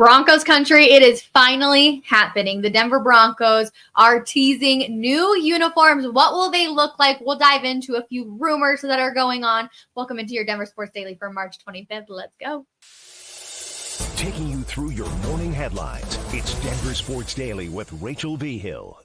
Broncos country, it is finally happening. The Denver Broncos are teasing new uniforms. What will they look like? We'll dive into a few rumors that are going on. Welcome into your Denver Sports Daily for March 25th. Let's go. Taking you through your morning headlines, it's Denver Sports Daily with Rachel V. Hill.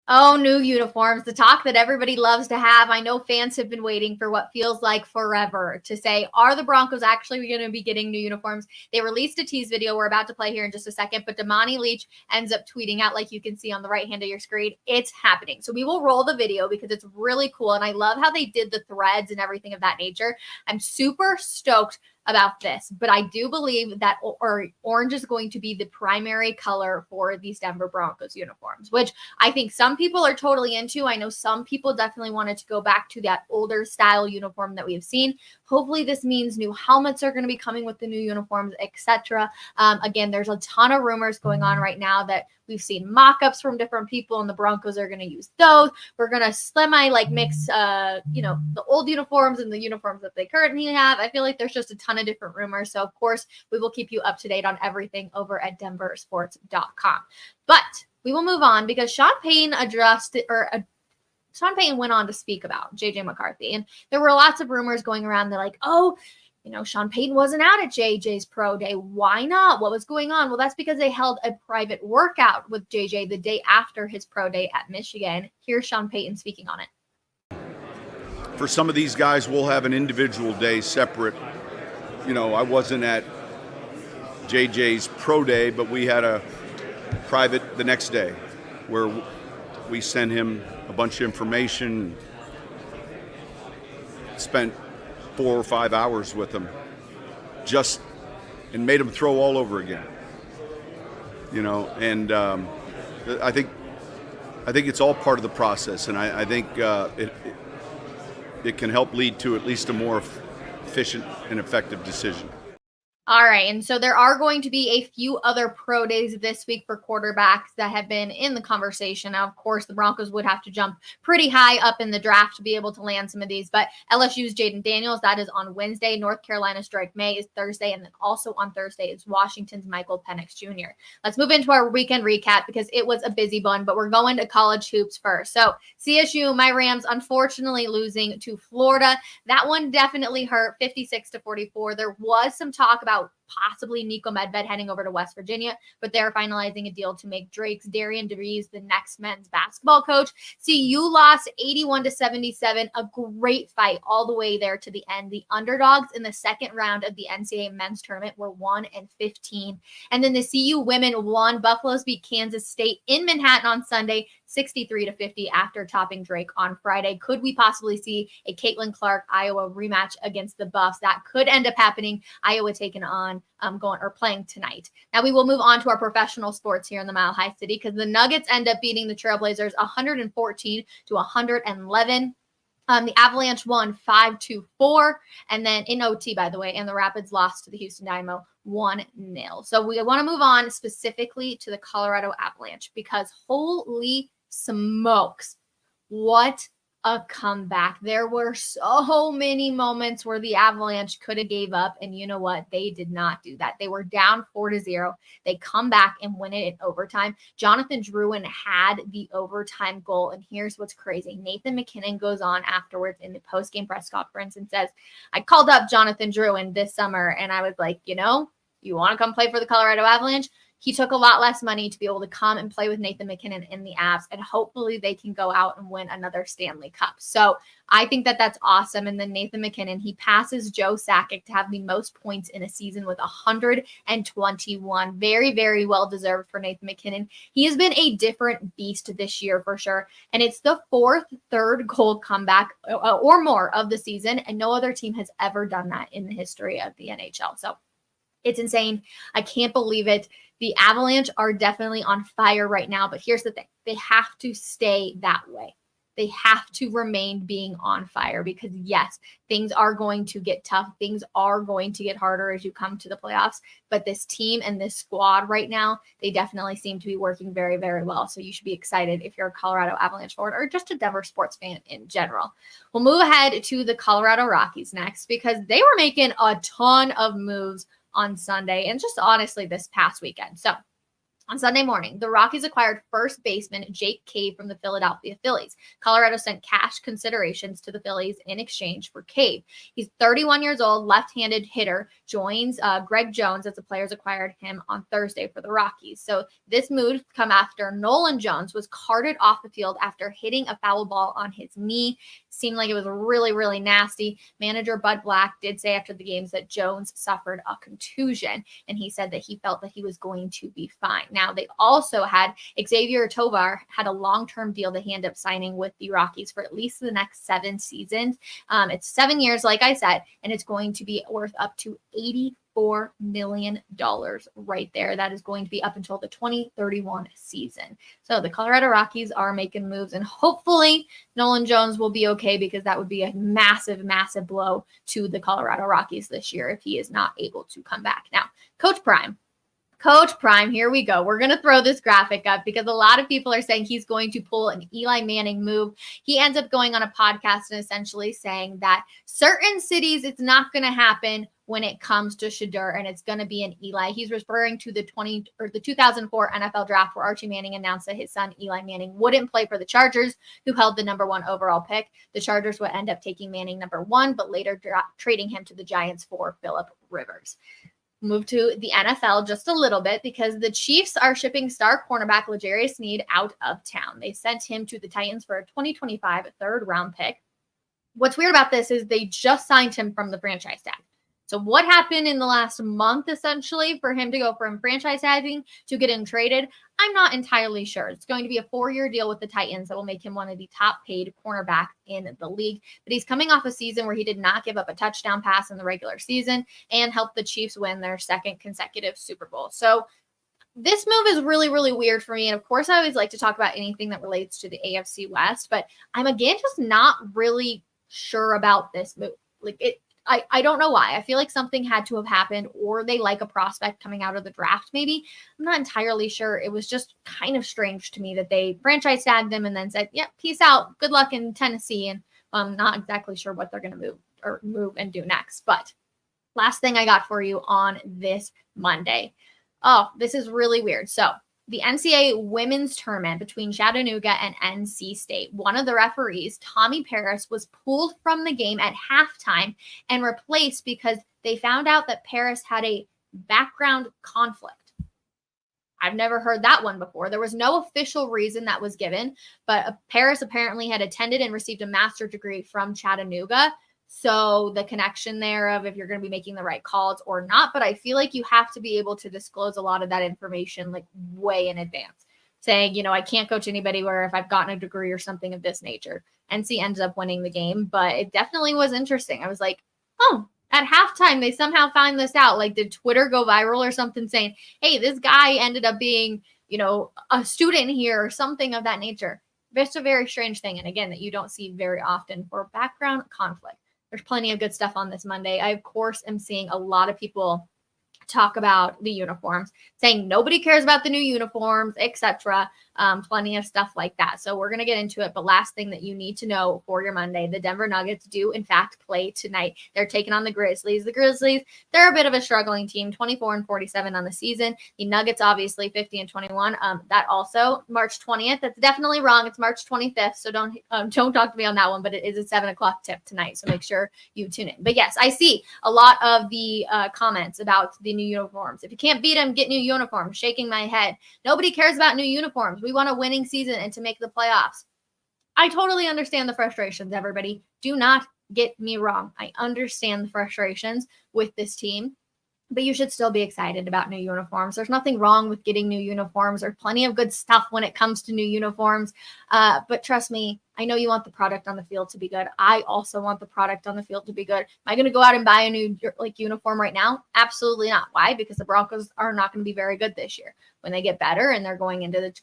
Oh, new uniforms, the talk that everybody loves to have. I know fans have been waiting for what feels like forever to say, are the Broncos actually going to be getting new uniforms? They released a tease video we're about to play here in just a second, but Damani Leach ends up tweeting out, like you can see on the right hand of your screen, it's happening. So we will roll the video because it's really cool. And I love how they did the threads and everything of that nature. I'm super stoked about this, but I do believe that orange is going to be the primary color for these Denver Broncos uniforms, which I think some people are totally into. I know some people definitely wanted to go back to that older style uniform that we have seen. Hopefully this means new helmets are going to be coming with the new uniforms, etc. Again, there's a ton of rumors going on right now that we've seen mock-ups from different people, and the Broncos are going to use those. We're going to mix, the old uniforms and the uniforms that they currently have. I feel like there's just a ton of different rumors. So, of course, we will keep you up to date on everything over at denversports.com. But we will move on because Sean Payton went on to speak about J.J. McCarthy. And there were lots of rumors going around. They're like, Sean Payton wasn't out at JJ's pro day. Why not? What was going on? Well, that's because they held a private workout with JJ the day after his pro day at Michigan. Here's Sean Payton speaking on it. For some of these guys, we'll have an individual day separate. I wasn't at JJ's pro day, but we had a private the next day where we sent him a bunch of information, spent 4 or 5 hours with him, and made him throw all over again. I think it's all part of the process, and I think it can help lead to at least a more efficient and effective decision. All right. And so there are going to be a few other pro days this week for quarterbacks that have been in the conversation. Now, of course, the Broncos would have to jump pretty high up in the draft to be able to land some of these. But LSU's Jaden Daniels, that is on Wednesday. North Carolina's Drake May is Thursday. And then also on Thursday is Washington's Michael Penix Jr. Let's move into our weekend recap because it was a busy one, but we're going to college hoops first. So CSU, my Rams, unfortunately losing to Florida. That one definitely hurt, 56-44. There was some talk about possibly Nico Medved heading over to West Virginia, but they're finalizing a deal to make Drake's Darian DeVries the next men's basketball coach. CU lost 81-77, a great fight all the way there to the end. The underdogs in the second round of the NCAA men's tournament were 1-15. And then the CU women won. Buffaloes beat Kansas State in Manhattan on Sunday, 63-50 after topping Drake on Friday. Could we possibly see a Caitlin Clark Iowa rematch against the Buffs? That could end up happening. Iowa taking on playing tonight. Now we will move on to our professional sports here in the Mile High City because the Nuggets end up beating the Trailblazers 114-111. The Avalanche won 5-4, and then in OT, by the way, and the Rapids lost to the Houston Dynamo 1-0. So we want to move on specifically to the Colorado Avalanche because holy smokes, what a comeback. There were so many moments where the Avalanche could have gave up, and you know what? They did not do that. They were down 4-0. They come back and win it in overtime. Jonathan Drouin had the overtime goal, and here's what's crazy. Nathan MacKinnon goes on afterwards in the post-game press conference and says, I called up Jonathan Drouin this summer, and I was like, you want to come play for the Colorado Avalanche? He took a lot less money to be able to come and play with Nathan MacKinnon in the Avs, and hopefully they can go out and win another Stanley Cup. So I think that that's awesome. And then Nathan MacKinnon, he passes Joe Sakic to have the most points in a season with 121. Very, very well deserved for Nathan MacKinnon. He has been a different beast this year for sure. And it's the third goal comeback or more of the season. And no other team has ever done that in the history of the NHL. So it's insane. I can't believe it. The Avalanche are definitely on fire right now, but here's the thing. They have to stay that way. They have to remain being on fire because, yes, things are going to get tough. Things are going to get harder as you come to the playoffs. But this team and this squad right now, they definitely seem to be working very, very well. So you should be excited if you're a Colorado Avalanche forward or just a Denver sports fan in general. We'll move ahead to the Colorado Rockies next because they were making a ton of moves on Sunday and just honestly this past weekend. So on Sunday morning, the Rockies acquired first baseman Jake Cave from the Philadelphia Phillies. Colorado sent cash considerations to the Phillies in exchange for Cave. He's 31 years old, left-handed hitter, joins Greg Jones as the players acquired him on Thursday for the Rockies. So this move come after Nolan Jones was carted off the field after hitting a foul ball on his knee. Seemed like it was really, really nasty. Manager Bud Black did say after the games that Jones suffered a contusion, and he said that he felt that he was going to be fine. Now, they also had Xavier Tovar had a long-term deal that he ended up signing with the Rockies for at least the next 7 seasons. It's 7 years, like I said, and it's going to be worth up to $84 million right there. That is going to be up until the 2031 season. So the Colorado Rockies are making moves, and hopefully Nolan Jones will be okay, because that would be a massive, massive blow to the Colorado Rockies this year if he is not able to come back. Now, Coach Prime, here we go. We're going to throw this graphic up because a lot of people are saying he's going to pull an Eli Manning move. He ends up going on a podcast and essentially saying that certain cities, it's not going to happen when it comes to Shedeur, and it's going to be an Eli. He's referring to the 2004 NFL draft where Archie Manning announced that his son Eli Manning wouldn't play for the Chargers, who held the number 1 overall pick. The Chargers would end up taking Manning number 1, but later trading him to the Giants for Phillip Rivers. Move to the NFL just a little bit because the Chiefs are shipping star cornerback L'Jarius Sneed out of town. They sent him to the Titans for a 2025 third-round pick. What's weird about this is they just signed him from the franchise tag. So what happened in the last month, essentially, for him to go from franchise tagging to getting traded? I'm not entirely sure. It's going to be a 4-year deal with the Titans that will make him one of the top paid cornerbacks in the league. But he's coming off a season where he did not give up a touchdown pass in the regular season and helped the Chiefs win their 2nd consecutive Super Bowl. So this move is really, really weird for me. And of course, I always like to talk about anything that relates to the AFC West, but I'm again just not really sure about this move. I don't know why. I feel like something had to have happened, or they like a prospect coming out of the draft maybe. I'm not entirely sure. It was just kind of strange to me that they franchise tagged him and then said, yep, peace out. Good luck in Tennessee. And I'm not exactly sure what they're going to move and do next. But last thing I got for you on this Monday. Oh, this is really weird. So the NCAA women's tournament between Chattanooga and NC State, one of the referees, Tommy Paris, was pulled from the game at halftime and replaced because they found out that Paris had a background conflict. I've never heard that one before. There was no official reason that was given, but Paris apparently had attended and received a master's degree from Chattanooga. So the connection there of if you're going to be making the right calls or not, but I feel like you have to be able to disclose a lot of that information like way in advance, saying, I can't coach anybody where if I've gotten a degree or something of this nature. NC ended up winning the game, but it definitely was interesting. I was like, oh, at halftime, they somehow found this out. Like, did Twitter go viral or something saying, hey, this guy ended up being, a student here or something of that nature? It's a very strange thing. And again, that you don't see very often for background conflict. There's plenty of good stuff on this Monday. I, of course, am seeing a lot of people talk about the uniforms, saying nobody cares about the new uniforms, etc. Plenty of stuff like that. So we're going to get into it. But last thing that you need to know for your Monday, the Denver Nuggets do, in fact, play tonight. They're taking on the Grizzlies. The Grizzlies, they're a bit of a struggling team, 24-47 on the season. The Nuggets, obviously, 50-21. That also, March 20th. That's definitely wrong. It's March 25th. So don't talk to me on that one. But it is a 7 o'clock tip tonight. So make sure you tune in. But yes, I see a lot of the comments about the new uniforms. If you can't beat them, get new uniforms. Shaking my head. Nobody cares about new uniforms. We want a winning season and to make the playoffs. I totally understand the frustrations, everybody. Do not get me wrong. I understand the frustrations with this team, but you should still be excited about new uniforms. There's nothing wrong with getting new uniforms. There's plenty of good stuff when it comes to new uniforms. But trust me, I know you want the product on the field to be good. I also want the product on the field to be good. Am I going to go out and buy a new uniform right now? Absolutely not. Why? Because the Broncos are not going to be very good this year. When they get better and they're going into the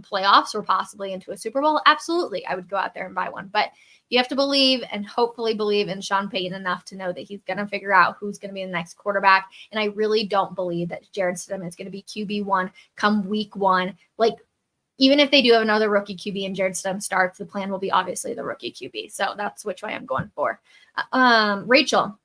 playoffs or possibly into a Super Bowl, absolutely, I would go out there and buy one. But you have to believe and hopefully believe in Sean Payton enough to know that he's going to figure out who's going to be the next quarterback. And I really don't believe that Jared Stidham is going to be QB1 come week 1. Even if they do have another rookie QB and Jared Stidham starts, the plan will be obviously the rookie QB. So that's which way I'm going for. Rachel,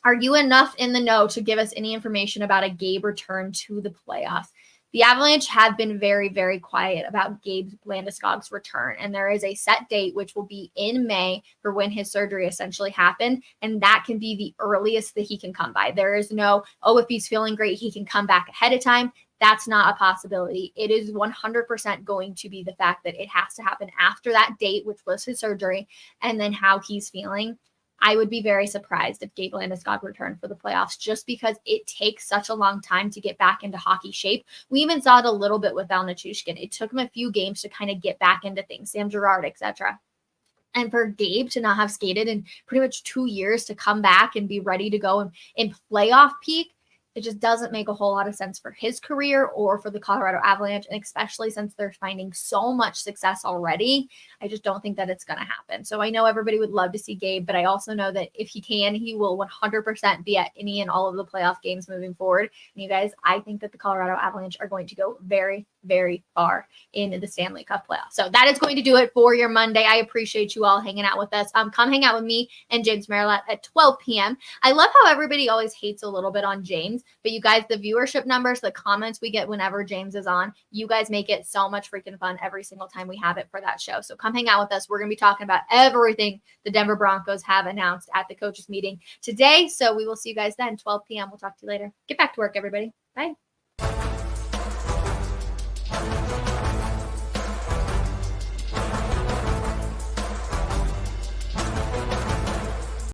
Are you enough in the know to give us any information about a Gabe return to the playoffs? The Avalanche have been very, very quiet about Gabe Landeskog's return, and there is a set date, which will be in May for when his surgery essentially happened, and that can be the earliest that he can come by. There is no, oh, if he's feeling great, he can come back ahead of time. That's not a possibility. It is 100% going to be the fact that it has to happen after that date, which was his surgery, and then how he's feeling. I would be very surprised if Gabe Landeskog returned for the playoffs just because it takes such a long time to get back into hockey shape. We even saw it a little bit with Val Nichushkin. It took him a few games to kind of get back into things, Sam Girard, etc. And for Gabe to not have skated in pretty much 2 years to come back and be ready to go in playoff peak, it just doesn't make a whole lot of sense for his career or for the Colorado Avalanche, and especially since they're finding so much success already. I just don't think that it's going to happen. So I know everybody would love to see Gabe, but I also know that if he can, he will 100% be at any and all of the playoff games moving forward. And you guys, I think that the Colorado Avalanche are going to go very, very far in the Stanley Cup playoffs. So that is going to do it for your Monday. I appreciate you all hanging out with us. Come hang out with me and James Marilat at 12 p.m. I love how everybody always hates a little bit on James, but you guys, the viewership numbers, the comments we get whenever James is on, you guys make it so much freaking fun every single time we have it for that show. So come hang out with us. We're going to be talking about everything the Denver Broncos have announced at the coaches meeting today. So we will see you guys then, 12 p.m. We'll talk to you later. Get back to work, everybody. Bye.